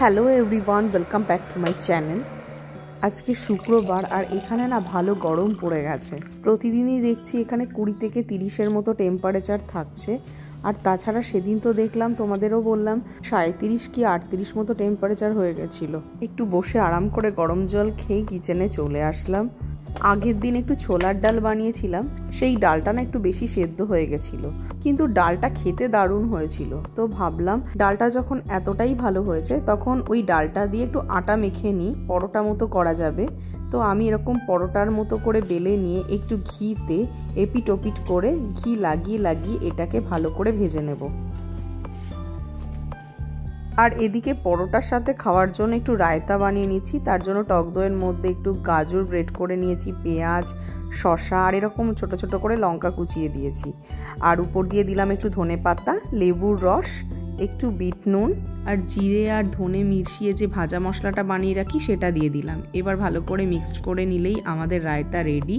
Hello everyone, welcome back to my channel. আজকে শুক্রবার আর এখানে না ভালো গরম পড়ে গেছে। প্রতিদিনই দেখছি এখানে 20 থেকে 30-এর মতো টেম্পারেচার থাকছে। আর তাছাড়া সেদিন তো দেখলাম, তোমাদেরও বললাম, 37 কি 38 মতো টেম্পারেচার হয়ে গেছিলো। একটু বসে আরাম করে গরম জল খেয়ে কিচেনে চলে আসলাম। আগের দিন একটু ছোলার ডাল বানিয়েছিলাম, সেই ডালটা না একটু বেশি সেদ্ধ হয়ে গেছিলো, কিন্তু ডালটা খেতে দারুণ হয়েছিল। তো ভাবলাম ডালটা যখন এতটাই ভালো হয়েছে তখন ওই ডালটা দিয়ে একটু আটা মেখে নিই, পরোটা মতো করা যাবে। তো আমি এরকম পরোটার মতো করে বেলে নিয়ে একটু ঘিতে এপিট ওপিট করে ঘি লাগিয়ে লাগিয়ে এটাকে ভালো করে ভেজে নেব। আর এদিকে পরোটার সাথে খাওয়ার জন্য একটু রায়তা বানিয়ে নিচ্ছি। তার জন্য টক দইয়ের মধ্যে একটু গাজর গ্রেট করে নিয়েছি, পেঁয়াজ, শসা আর এরকম ছোট ছোট করে লঙ্কা কুচিয়ে দিয়েছি। আর উপর দিয়ে দিলাম একটু ধনেপাতা, লেবুর রস, একটু বিট নুন আর জিরে আর ধনে মিশিয়ে যে ভাজা মশলাটা বানিয়ে রাখি সেটা দিয়ে দিলাম। এবার ভালো করে মিক্সড করে নিলেই আমাদের রায়তা রেডি।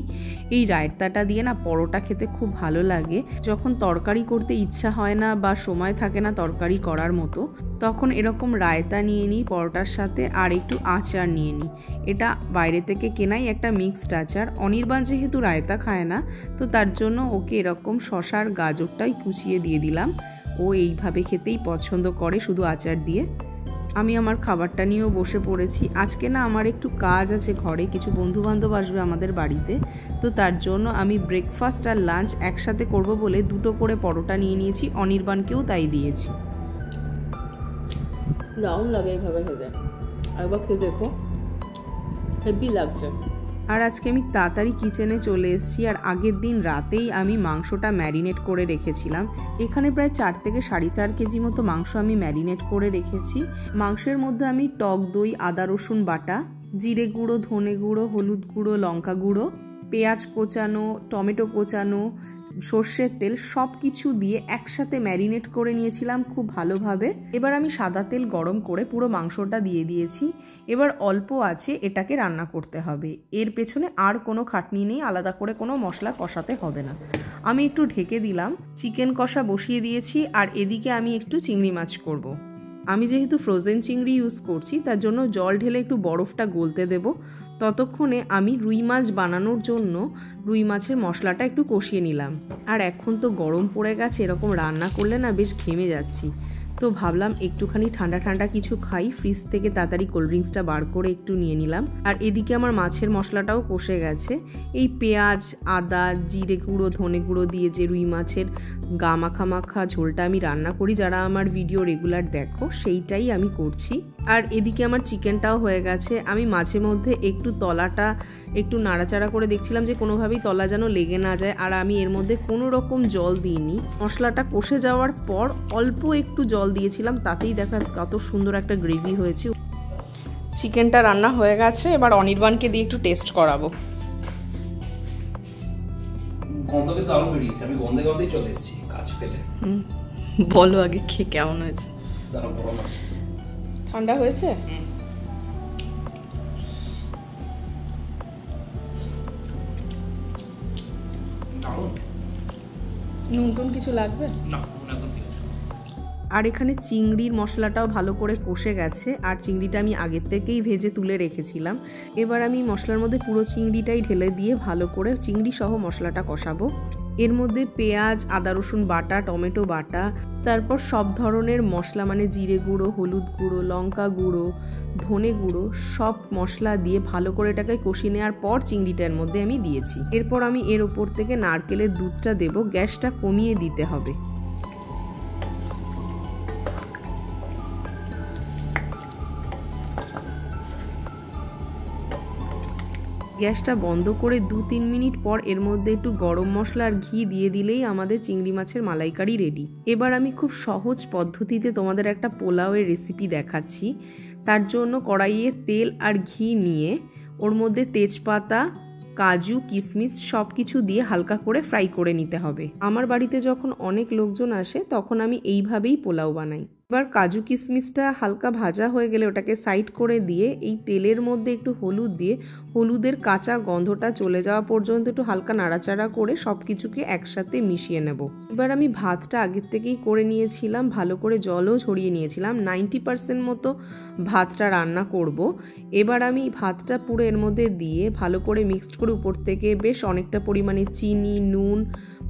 এই রায়তাটা দিয়ে না পরোটা খেতে খুব ভালো লাগে। যখন তরকারি করতে ইচ্ছা হয় না বা সময় থাকে না তরকারি করার মতো, তখন এরকম রায়তা নিয়ে নিই পরোটার সাথে, আর একটু আচার নিয়ে নিই। এটা বাইরে থেকে কেনাই একটা মিক্সড আচার। অনির্বাণ যেহেতু রায়তা খায় না, তো তার জন্য ওকে এরকম শসার গাজরটাই কুচিয়ে দিয়ে দিলাম। ও এইভাবে খেতেই পছন্দ করে, শুধু আচার দিয়ে। আমি আমার খাবারটা নিয়েও বসে পড়েছি। আজকে না আমার একটু কাজ আছে ঘরে, কিছু বন্ধুবান্ধব আসবে আমাদের বাড়িতে। তো তার জন্য আমি ব্রেকফাস্ট আর লাঞ্চ একসাথে করব বলে 2টো করে পরোটা নিয়ে নিয়েছি। অনির্বাণকেও তাই দিয়েছি। দারুণ লাগে এইভাবে খেতে, একবার খেয়ে দেখো, হেভি লাগছে। আর আজকে আমি তাড়াতাড়ি কিচেনে চলে এসেছি। আর আগের দিন রাতেই আমি মাংসটা ম্যারিনেট করে রেখেছিলাম। এখানে প্রায় 4 থেকে 4.5 কেজি মতো মাংস আমি ম্যারিনেট করে রেখেছি। মাংসের মধ্যে আমি টক দই, আদা রসুন বাটা, জিরে গুঁড়ো, ধনে গুঁড়ো, হলুদ গুঁড়ো, লঙ্কা গুঁড়ো, পেঁয়াজ কোচানো, টমেটো কোচানো, সর্ষের তেল সব কিছু দিয়ে একসাথে ম্যারিনেট করে নিয়েছিলাম খুব ভালোভাবে। এবার আমি সাদা তেল গরম করে পুরো মাংসটা দিয়ে দিয়েছি। এবার অল্প আছে এটাকে রান্না করতে হবে। এর পেছনে আর কোনো খাটনি নেই, আলাদা করে কোনো মশলা কষাতে হবে না। আমি একটু ঢেকে দিলাম, চিকেন কষা বসিয়ে দিয়েছি। আর এদিকে আমি একটু চিংড়ি মাছ করব। আমি যেহেতু ফ্রোজেন চিংড়ি ইউজ করছি, তার জন্য জল ঢেলে একটু বরফটা গলতে দেব। ততক্ষণে আমি রুই মাছ বানানোর জন্য রুই মাছের মশলাটা একটু কষিয়ে নিলাম। আর এখন তো গরম পড়ে গেছে, এরকম রান্না করলে না বেশ ঘেমে যাচ্ছি। তো ভাবলাম একটুখানি ঠান্ডা ঠান্ডা কিছু খাই। ফ্রিজ থেকে তাড়াতাড়ি কোল্ড ড্রিঙ্কসটা বার করে একটু নিয়ে নিলাম। আর এদিকে আমার মাছের মশলাটাও কষে গেছে। এই পেঁয়াজ, আদা, জিরে গুঁড়ো, ধনে গুঁড়ো দিয়ে যে রুই মাছের গা মাখা মাখা ঝোলটা আমি রান্না করি, যারা আমার ভিডিও রেগুলার দেখো, সেইটাই আমি করছি। আর এদিকে আমার চিকেনটাও হয়ে গেছে। আমি মাঝে মধ্যে একটু তলাটা একটু নাড়াচাড়া করে দেখছিলাম যে কোনোভাবেই তলা যেন লেগে না যায়। আর আমি এর মধ্যে কোনো রকম জল দিইনি। মশলাটা কষে যাওয়ার পর অল্প একটু জল দিয়েছিলাম, তাতেই দেখা কত সুন্দর একটা গ্রেভি হয়েছে। চিকেনটা রান্না হয়ে গেছে, এবার অনির্বাণকে দিয়ে একটু টেস্ট করাবো। গন্ধ কিন্তু আরো বেরিয়েছে, আমি গন্ধে গন্ধেই চলে এসেছি কাজ ফেলে। বলো আগে খেয়ে কেমন হয়েছে। দারুণ গরম আছে। ঠান্ডা হয়েছে? নুন টুন কিছু লাগবে না? আর এখানে চিংড়ির মশলাটাও ভালো করে কষে গেছে। আর চিংড়িটা আমি আগের থেকেই ভেজে তুলে রেখেছিলাম। এবার আমি মশলার মধ্যে পুরো চিংড়িটাই ঢেলে দিয়ে ভালো করে চিংড়ি সহ মশলাটা কষাবো। এর মধ্যে পেঁয়াজ, আদা রসুন বাটা, টমেটো বাটা, তারপর সব ধরনের মশলা মানে জিরে গুঁড়ো, হলুদ গুঁড়ো, লঙ্কা গুঁড়ো, ধনে গুঁড়ো সব মশলা দিয়ে ভালো করে এটাকে কষিয়ে নেওয়ার পর চিংড়িটার মধ্যে আমি দিয়েছি। এরপর আমি এর ওপর থেকে নারকেলের দুধটা দেব। গ্যাসটা কমিয়ে দিতে হবে। গ্যাসটা বন্ধ করে 2-3 মিনিট পর এর মধ্যে একটু গরম মশলা আর ঘি দিয়ে দিলেই আমাদের চিংড়ি মাছের মালাইকারি রেডি। এবার আমি খুব সহজ পদ্ধতিতে তোমাদের একটা পোলাওয়ের রেসিপি দেখাচ্ছি। তার জন্য কড়াইয়ে তেল আর ঘি নিয়ে ওর মধ্যে তেজপাতা, কাজু, কিশমিশ সব কিছু দিয়ে হালকা করে ফ্রাই করে নিতে হবে। আমার বাড়িতে যখন অনেক লোকজন আসে তখন আমি এইভাবেই পোলাও বানাই। এবার কাজু কিশমিশটা হালকা ভাজা হয়ে গেলে ওটাকে সাইড করে দিয়ে এই তেলের মধ্যে একটু হলুদ দিয়ে হলুদের কাঁচা গন্ধটা চলে যাওয়া পর্যন্ত একটু হালকা নাড়াচাড়া করে সব কিছুকে একসাথে মিশিয়ে নেব। এবার আমি ভাতটা আগের থেকেই করে নিয়েছিলাম, ভালো করে জলও ছড়িয়ে নিয়েছিলাম। 90% মতো ভাতটা রান্না করব। এবার আমি ভাতটা পুরো এর মধ্যে দিয়ে ভালো করে মিক্সড করে উপর থেকে বেশ অনেকটা পরিমাণে চিনি, নুন,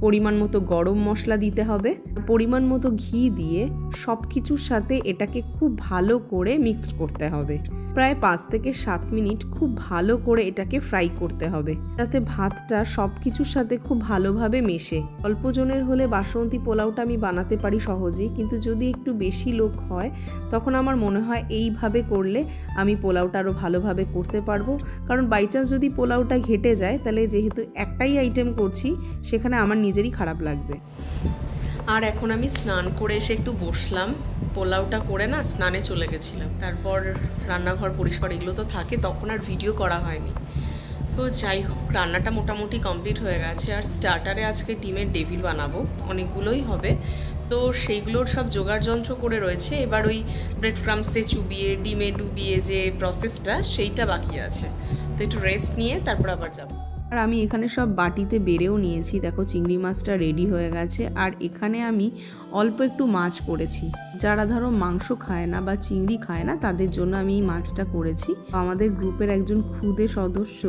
পরিমাণ মতো গরম মশলা দিতে হবে, পরিমাণ মতো ঘি দিয়ে সব কিছুর সাথে এটাকে খুব ভালো করে মিক্সড করতে হবে। প্রায় 5 থেকে 7 মিনিট খুব ভালো করে এটাকে ফ্রাই করতে হবে, যাতে ভাতটা সব কিছুর সাথে খুব ভালোভাবে মেশে। অল্প জনের হলে বাসন্তী পোলাওটা আমি বানাতে পারি সহজেই, কিন্তু যদি একটু বেশি লোক হয় তখন আমার মনে হয় এইভাবে করলে আমি পোলাওটা আরও ভালোভাবে করতে পারবো। কারণ বাই চান্স যদি পোলাওটা ঘেটে যায় তাহলে যেহেতু একটাই আইটেম করছি সেখানে আমার নিজেরই খারাপ লাগবে। আর এখন আমি স্নান করে এসে একটু বসলাম, পোলাওটা করে না স্নানে চলে গেছিলাম, তারপর রান্নাঘর পরিষ্কার এগুলো তো থাকে, তখন আর ভিডিও করা হয়নি। তো যাই হোক, রান্নাটা মোটামুটি কমপ্লিট হয়ে গেছে। আর স্টার্টারে আজকে ডিমের ডেভিল বানাবো, অনেকগুলোই হবে, তো সেইগুলোর সব জোগাড় যন্ত্র করে রয়েছে। এবার ওই ব্রেড ক্রাম্পসে চুবিয়ে ডিমে ডুবিয়ে যে প্রসেসটা সেইটা বাকি আছে, তো একটু রেস্ট নিয়ে তারপর আবার যাবো। আর আমি এখানে সব বাটিতে বেড়েও নিয়েছি, দেখো চিংড়ি মাছটা রেডি হয়ে গেছে। আর এখানে আমি অল্প একটু মাছ করেছি, যারা ধরো মাংস খায় না বা চিংড়ি খায় না তাদের জন্য আমি এই মাছটা করেছি। আমাদের গ্রুপের একজন ক্ষুদে সদস্য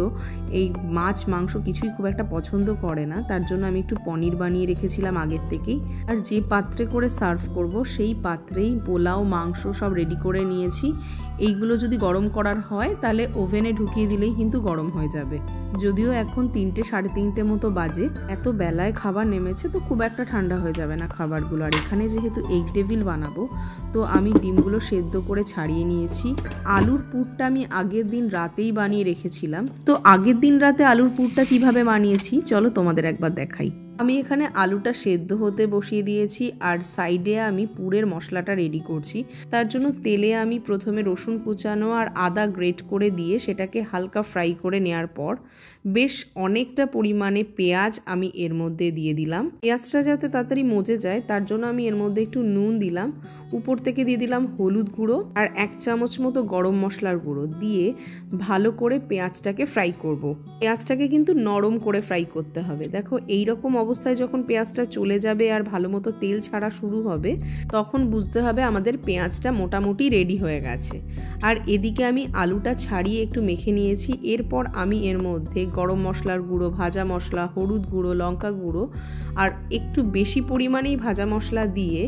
এই মাছ মাংস কিছুই খুব একটা পছন্দ করে না, তার জন্য আমি একটু পনির বানিয়ে রেখেছিলাম আগের থেকেই। আর যে পাত্রে করে সার্ভ করব সেই পাত্রেই পোলাও মাংস সব রেডি করে নিয়েছি। এইগুলো যদি গরম করার হয় তাহলে ওভেনে ঢুকিয়ে দিলেই কিন্তু গরম হয়ে যাবে। যদিও এখন 3টে সাড়ে 3টে মতো বাজে, এত বেলায় খাবার নেমেছে তো খুব একটা ঠান্ডা হয়ে যাবে না খাবারগুলো। আর এখানে যেহেতু এগ ডেভিল বানাবো তো আমি ডিমগুলো সেদ্ধ করে ছাড়িয়ে নিয়েছি। আলুর পুরটা আমি আগের দিন রাতেই বানিয়ে রেখেছিলাম, তো আগের দিন রাতে আলুর পুরটা কিভাবে বানিয়েছি চলো তোমাদের একবার দেখাই। আমি এখানে আলুটা সেদ্ধ হতে বসিয়ে দিয়েছি আর সাইডে আমি পুরের মশলাটা রেডি করছি। তার জন্য তেলে আমি প্রথমে রসুন কুচানো আর আদা গ্রেট করে দিয়ে সেটাকে হালকা ফ্রাই করে নেওয়ার পর বেশ অনেকটা পরিমাণে পেঁয়াজ আমি এর মধ্যে দিয়ে দিলাম। পেঁয়াজটা যাতে তাড়াতাড়ি মজে যায় তার জন্য আমি এর মধ্যে একটু নুন দিলাম, উপর থেকে দিয়ে দিলাম হলুদ গুঁড়ো আর 1 চামচ মতো গরম মশলার গুঁড়ো দিয়ে ভালো করে পেঁয়াজটাকে ফ্রাই করব। পেঁয়াজটাকে কিন্তু নরম করে ফ্রাই করতে হবে। দেখো এইরকম অবস্থায় যখন পেঁয়াজটা চলে যাবে আর ভালো মতো তেল ছাড়া শুরু হবে তখন বুঝতে হবে আমাদের পেঁয়াজটা মোটামুটি রেডি হয়ে গেছে। আর এদিকে আমি আলুটা ছাড়িয়ে একটু মেখে নিয়েছি। এরপর আমি এর মধ্যে গরম মশলার গুঁড়ো, ভাজা মশলা, হলুদ গুঁড়ো, লঙ্কা গুঁড়ো আর একটু বেশি পরিমাণেই ভাজা মশলা দিয়ে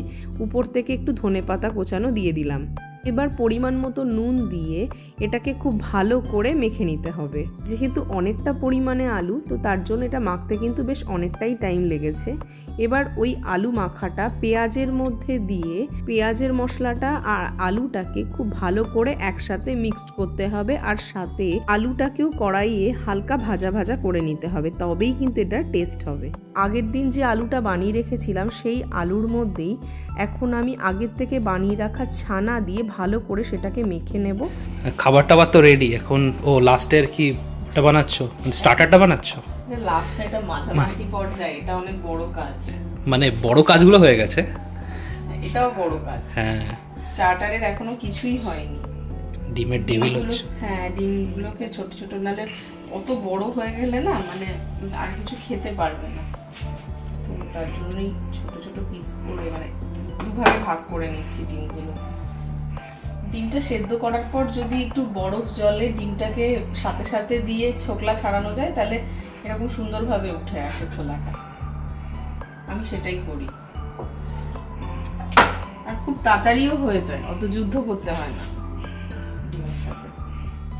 উপর থেকে একটু ধনেপাতা কোচানো দিয়ে দিলাম। এবার পরিমাণ মতো নুন দিয়ে এটাকে খুব ভালো করে মেখে নিতে হবে। যেহেতু অনেকটা পরিমাণে আলু তো তার জন্য এটা মাখতে কিন্তু বেশ অনেকটাই টাইম লেগেছে। এবার ওই আলু মাখাটা পেঁয়াজের মধ্যে দিয়ে পেঁয়াজের মশলাটা আর আলুটাকে খুব ভালো করে একসাথে মিক্সড করতে হবে, আর সাথে আলুটাকেও কড়াইয়ে হালকা ভাজা ভাজা করে নিতে হবে, তবেই কিন্তু এটা টেস্ট হবে। আগের দিন যে আলুটা বানিয়ে রেখেছিলাম সেই আলুর মধ্যেই এখন আমি আগের থেকে বানিয়ে রাখা ছানা দিয়ে ভালো করে সেটাকে মেখে নেব। খাবার টাবার তো রেডি, এখন ও লাস্টের কি এটা বানাচ্ছ, স্টার্টারটা বানাচ্ছ? লাস্টে এটা মাঝামাঝি পর্যায়ে, এটা অনেক বড় কাজ, মানে বড় কাজগুলো হয়ে গেছে, এটাও বড় কাজ। হ্যাঁ, স্টার্টারের এখনো কিছুই হয়নি। ডিমের ডেভিল হচ্ছে। হ্যাঁ, ডিমগুলোকে ছোট ছোট, নালে অত বড় হয়ে গেলে না মানে আর কিছু খেতে পারবে না, তো তার জন্যই ছোট ছোট পিস করে মানে দুভাগে ভাগ করে নিচ্ছি ডিমগুলো। ডিমটা সেদ্ধ করার পর যদি একটু বরফ জলে ডিমটাকে সাথে সাথে দিয়ে ছোকলা ছাড়ানো যায় তাহলে এরকম সুন্দরভাবে উঠে আসে ছোলাটা। আমি সেটাই করি, আর খুব তাড়াতাড়িও হয়ে যায়, অত যুদ্ধ করতে হয় না ডিমের সাথে।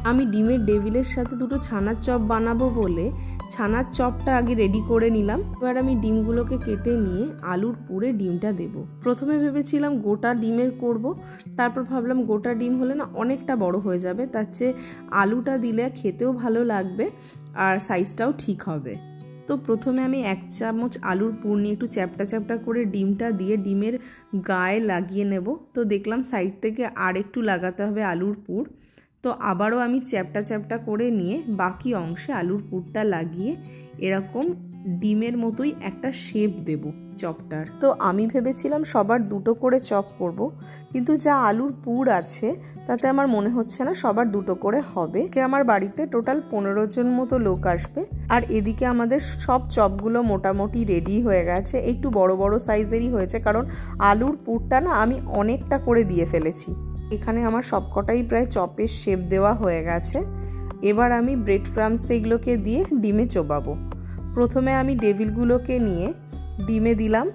আমি ডিমের ডেভিলের সাথে দুটো ছানার চপ বানাবো বলে ছানার চপটা আগে রেডি করে নিলাম। এবার আমি ডিমগুলোকে কেটে নিয়ে আলুর পুরে ডিমটা দেব। প্রথমে ভেবেছিলাম গোটা ডিমের করব, তারপর ভাবলাম গোটা ডিম হলে না অনেকটা বড় হয়ে যাবে, তার চেয়ে আলুটা দিলে খেতেও ভালো লাগবে আর সাইজটাও ঠিক হবে। তো প্রথমে আমি 1 চামচ আলুর পুর নিয়ে একটু চ্যাপটা চ্যাপটা করে ডিমটা দিয়ে ডিমের গায়ে লাগিয়ে নেব। তো দেখলাম সাইড থেকে আর একটু লাগাতে হবে আলুর পুর, তো আবারও আমি চ্যাপটা চ্যাপটা করে নিয়ে বাকি অংশে আলুর পুরটা লাগিয়ে এরকম ডিমের মতোই একটা শেপ দেব চপটার। তো আমি ভেবেছিলাম সবার দুটো করে চপ করব, কিন্তু যা আলুর পুর আছে তাতে আমার মনে হচ্ছে না সবার দুটো করে হবে। আমার বাড়িতে টোটাল 15 জন মতো লোক আসবে। আর এদিকে আমাদের সব চপগুলো মোটামুটি রেডি হয়ে গেছে, একটু বড় বড় সাইজেরই হয়েছে, কারণ আলুর পুরটা না আমি অনেকটা করে দিয়ে ফেলেছি। এখানে আমার সবকটাই প্রায় চপের শেপ দেওয়া হয়ে গেছে। এবার আমি ব্রেড ক্রাম্বস এগুলোকে দিয়ে ডিমে চোবাবো। প্রথমে আমি ডেভিলগুলোকে নিয়ে ডিমে দিলাম।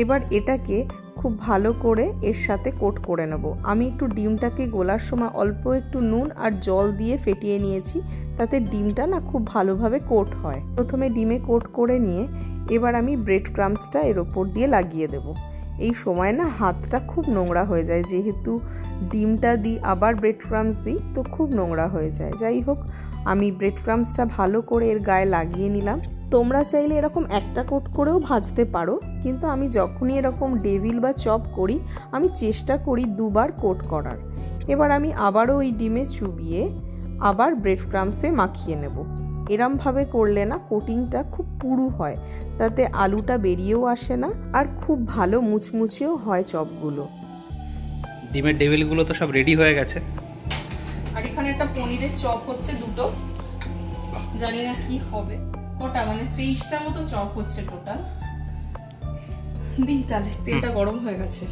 এবার এটাকে খুব ভালো করে এর সাথে কোট করে নেব। আমি একটু ডিমটাকে গোলার সময় অল্প একটু নুন আর জল দিয়ে ফেটিয়ে নিয়েছি, তাতে ডিমটা না খুব ভালোভাবে কোট হয়। প্রথমে ডিমে কোট করে নিয়ে এবার আমি ব্রেড ক্রাম্বসটা এর ওপর দিয়ে লাগিয়ে দেব। এই সময় না হাতটা খুব নোংরা হয়ে যায়, যেহেতু ডিমটা দিই আবার ব্রেড ক্রাম্বস দিই তো খুব নোংরা হয়ে যায়। যাই হোক, আমি ব্রেড ক্রাম্বসটা ভালো করে এর গায়ে লাগিয়ে নিলাম। তোমরা চাইলে এরকম একটা কোট করেও ভাজতে পারো, কিন্তু আমি যখনই এরকম ডেভিল বা চপ করি আমি চেষ্টা করি দুবার কোট করার। এবার আমি আবারও ওই ডিমে চুবিয়ে আবার ব্রেড ক্রাম্বসে মাখিয়ে নেব। এরমভাবে করলে না কোটিংটা খুব পুরু হয়, তাতে আলুটা বেরিয়েও আসে না আর খুব ভালো মুচমুচেও হয় চপগুলো। ডিমের ডেভিলগুলো তো সব রেডি হয়ে গেছে। আর এখানে একটা পনিরের চপ হচ্ছে দুটো, জানি না কি হবে। ওটা মানে 23টা মতো চপ হচ্ছে টোটাল। দিই তাহলে, তেলটা গরম হয়ে গেছে।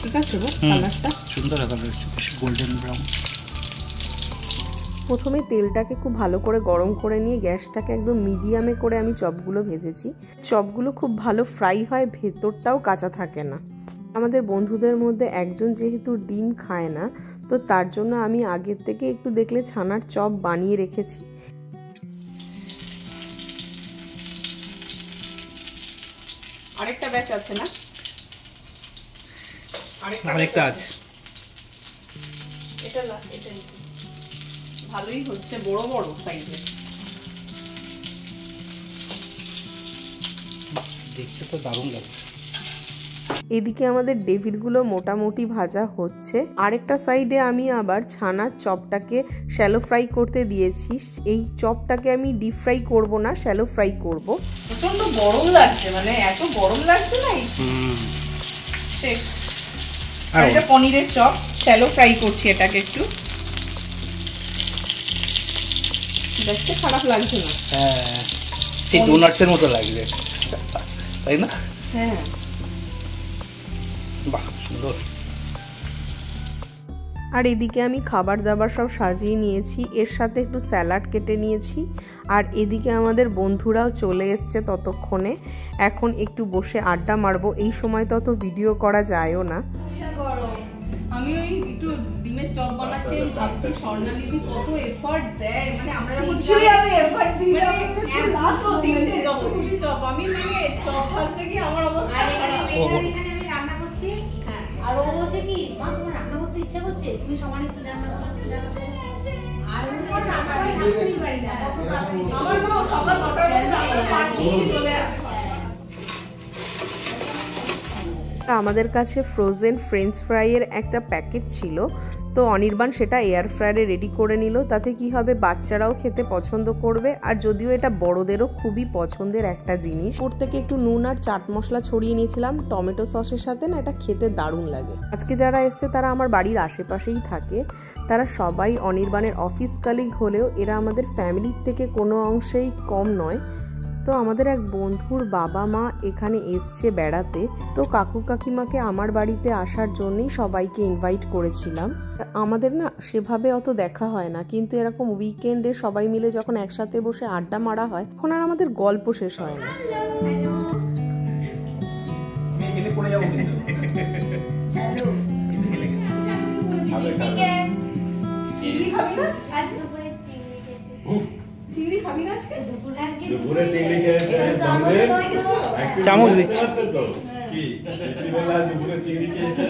ঠিক আছে গো, কালারটা সুন্দর কালার হচ্ছে, গোল্ডেন ব্রাউন। প্রথমে তেলটাকে খুব ভালো করে গরম করে নিয়ে গ্যাসটাকে একদম মিডিয়ামে করে আমি চপগুলো ভেজেছি। চপগুলো খুব ভালো ফ্রাই হয়, ভেতরটাও কাঁচা থাকে না। আমাদের বন্ধুদের মধ্যে একজন যেহেতু ডিম খায় না, তো তার জন্য আমি আগের থেকে একটু দেখলে ছানার চপ বানিয়ে রেখেছি। আরেকটা ব্যাচ আছে না? আরেকটা আছে। এটা ভালোই হচ্ছে, বড় বড় সাইজের। দেখতে তো দারুণ লাগছে। এদিকে আমাদের ডেভিলগুলো মোটামুটি ভাজা হচ্ছে। আরেকটা সাইডে আমি আবার ছানার চপটাকে শ্যালো ফ্রাই করতে দিয়েছি। এই চপটাকে আমি ডিপ ফ্রাই করব না, শ্যালো ফ্রাই করব। প্রচন্ড গরম লাগছে, মানে এত গরম লাগছে না, শেষ। আর এটা পনিরের চপ, শ্যালো ফ্রাই করছি এটাকে একটু। দেখতে খারাপ লাগছে না? হ্যাঁ, ঠিক ডোনাটসের মতো লাগছে, তাই না? হ্যাঁ, বাহ, সুন্দর। আর এদিকে আমি খাবার দাবার সব সাজিয়ে নিয়েছি, এর সাথে একটু স্যালাড কেটে নিয়েছি। আর এদিকে আমাদের বন্ধুরাও চলে এসছে ততক্ষণে। এখন একটু বসে আড্ডা মারবো। এই সময় তত ভিডিও করা যায়ও না। আমি ওই একটু ডিমের চপ বানাচ্ছি, ভাবছি স্বর্ণালিদি কত এফর্ট দেয়, মানে আমরা যখন আমি এফর্ট দিই না, লাস্ট দিনে যত খুশি চপ, আমি মানে চপ ভাজতে গিয়ে আমার অবস্থা খারাপ। এখানে আমি রান্না করছি, আর ও বলছে কি মা তোমার রান্না করতে ইচ্ছা করছে, তুমি সমান একটু রান্না করো। আর বলছে রান্না করতেই পারি না, আমার মা সকাল 9টার মধ্যে রান্না পারছি চলে আসে। আমাদের কাছে ফ্রোজেন ফ্রেঞ্চ ফ্রাইয়ের একটা প্যাকেট ছিল, তো অনির্বাণ সেটা এয়ার ফ্রায়ারে রেডি করে নিল। তাতে কি হবে, বাচ্চারাও খেতে পছন্দ করবে, আর যদিও এটা বড়দেরও খুবই পছন্দের একটা জিনিস। ওর থেকে একটু নুন আর চাট মশলা ছড়িয়ে নিয়েছিলাম টমেটো সসের সাথে, না এটা খেতে দারুণ লাগে। আজকে যারা এসছে তারা আমার বাড়ির আশেপাশেই থাকে, তারা সবাই অনির্বাণের অফিস কালিগ হলেও এরা আমাদের ফ্যামিলির থেকে কোনো অংশেই কম নয়। তো আমাদের এক বন্ধুর বাবা মা এখানে এসছে বেড়াতে, তো কাকু কাকিমাকে আমার বাড়িতে আসার জন্যই সবাইকে ইনভাইট করেছিলাম। আমাদের না সেভাবে অত দেখা হয় না, কিন্তু এরকম উইকেন্ডে সবাই মিলে যখন একসাথে বসে আড্ডা মারা হয় তখন আর আমাদের গল্প শেষ হয় না। চিংড়ি খাবি না আজকে? দুপুরে চিংড়ি খেয়েছে, চামচ দিচ্ছি। কি বৃষ্টিবেলা দুপুরে চিংড়ি খেয়েছে?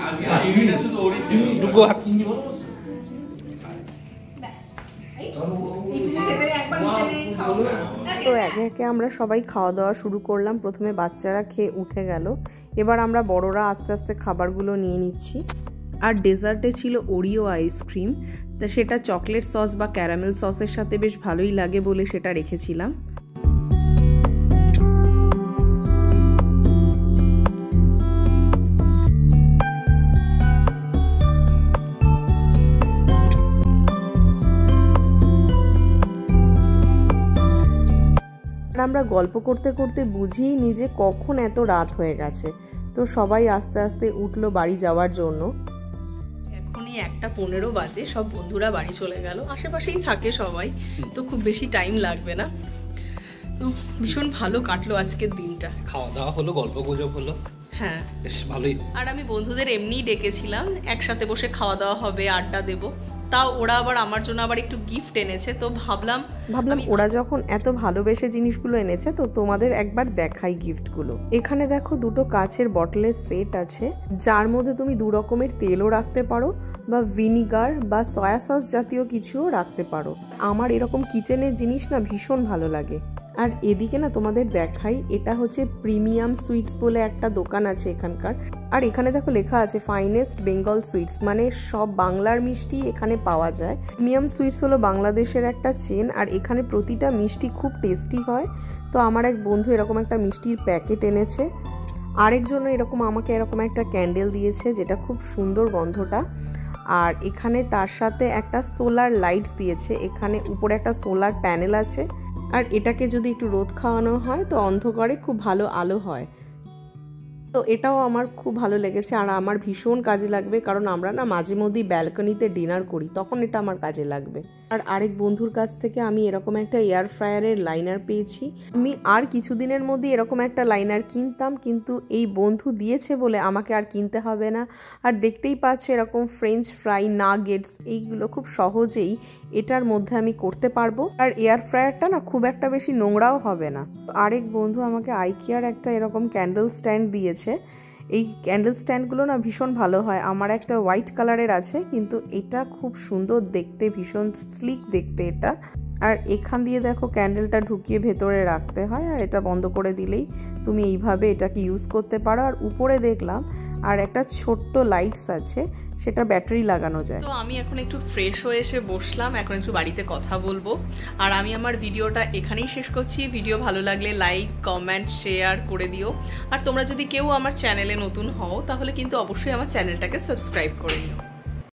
আজকে চিংড়িটা শুধু ওরই ছিল। দুগো হাত একবার নিতে নেই, খাও। তো একে একে আমরা সবাই খাওয়া দাওয়া শুরু করলাম। প্রথমে বাচ্চারা খেয়ে উঠে গেল, এবার আমরা বড়রা আস্তে আস্তে খাবারগুলো নিয়ে নিচ্ছি। আর ডেজার্টে ছিল ওরিও আইসক্রিম, তা সেটা চকলেট সস বা ক্যারামেল সসের সাথে বেশ ভালোই লাগে বলে সেটা রেখেছিলাম। আমরা গল্প করতে করতে বুঝিই নি যে কখন এত রাত হয়ে গেছে। তো সবাই আস্তে আস্তে উঠলো বাড়ি যাওয়ার জন্য। এখনই 1:15 বাজে, সব বন্ধুরা বাড়ি চলে গেল। আশেপাশেই থাকে সবাই, তো খুব বেশি টাইম লাগবে না। তো ভীষণ ভালো কাটলো আজকের দিনটা। খাওয়া দাওয়া হলো, গল্প গুজব হলো, হ্যাঁ বেশ ভালোই। আর আমি বন্ধুদের এমনিই ডেকেছিলাম, একসাথে বসে খাওয়া দাওয়া হবে, আড্ডা দেবো। তাও ওরা আবার আমার জন্য আবার একটু গিফট এনেছে, তো ভাবলাম ওরা যখন এত ভালোবেসে জিনিসগুলো এনেছে তো তোমাদের একবার দেখাই গিফটগুলো। এখানে দেখো দুটো কাচের বটলের সেট আছে, যার মধ্যে তুমি 2 রকমের তেলও রাখতে পারো বা ভিনিগার বা সয়া সস জাতীয় কিছুও রাখতে পারো। আমার এরকম কিচেনের জিনিস না ভীষণ ভালো লাগে। আর এদিকে না তোমাদের দেখাই, এটা হচ্ছে প্রিমিয়াম সুইটস বলে একটা দোকান আছে এখানকার। আর এখানে দেখো লেখা আছে ফাইনেস্ট বেঙ্গল সুইটস, মানে সব বাংলার মিষ্টি এখানে পাওয়া যায়। প্রিমিয়াম সুইটস হলো বাংলাদেশের একটা চেন, আর এখানে প্রতিটা মিষ্টি খুব টেস্টি হয়। তো আমার এক বন্ধু এরকম একটা মিষ্টির প্যাকেট এনেছে, আরেকজন আমাকে এরকম একটা ক্যান্ডেল দিয়েছে যেটা খুব সুন্দর গন্ধটা। আর এখানে তার সাথে একটা সোলার লাইটস দিয়েছে, এখানে উপরে একটা সোলার প্যানেল আছে। আর এটাকে যদি একটু রোদ খাওয়ানো হয় তো অন্ধকারে খুব ভালো আলো হয়। তো এটাও আমার খুব ভালো লেগেছে, আর আমার ভীষণ কাজে লাগবে, কারণ আমরা না মাঝে মধ্যেই ব্যালকনিতে ডিনার করি, তখন এটা আমার কাজে লাগবে। আর আরেক বন্ধুর কাছ থেকে আমি এরকম একটা এয়ার ফ্রায়ারের লাইনার পেয়েছি। আমি আর কিছুদিনের মধ্যে এরকম একটা লাইনার কিনতাম, কিন্তু এই বন্ধু দিয়েছে বলে আমাকে আর কিনতে হবে না। আর দেখতেই পাচ্ছ এরকম ফ্রেঞ্চ ফ্রাই, নাগেটস, এইগুলো খুব সহজেই এটার মধ্যে আমি করতে পারবো। আর এয়ার ফ্রায়ারটা না খুব একটা বেশি নোংরাও হবে না। আরেক বন্ধু আমাকে আইকিয়ার একটা এরকম ক্যান্ডেল স্ট্যান্ড দিয়েছে। এই ক্যান্ডেল স্ট্যান্ডগুলো না ভীষণ ভালো হয়। আমার একটা হোয়াইট কালারের আছে, কিন্তু এটা খুব সুন্দর দেখতে, ভীষণ স্লিক দেখতে এটা। আর এখান দিয়ে দেখো ক্যান্ডেলটা ঢুকিয়ে ভেতরে রাখতে হয়, আর এটা বন্ধ করে দিলেই তুমি এইভাবে এটাকে ইউজ করতে পারো। আর উপরে দেখলাম আর একটা ছোট্ট লাইটস আছে, সেটা ব্যাটারি লাগানো যায়। তো আমি এখন একটু ফ্রেশ হয়ে এসে বসলাম, এখন একটু বাড়িতে কথা বলবো। আর আমি আমার ভিডিওটা এখানেই শেষ করছি। ভিডিও ভালো লাগলে লাইক, কমেন্ট, শেয়ার করে দিও। আর তোমরা যদি কেউ আমার চ্যানেলে নতুন হও তাহলে কিন্তু অবশ্যই আমার চ্যানেলটাকে সাবস্ক্রাইব করে নিও।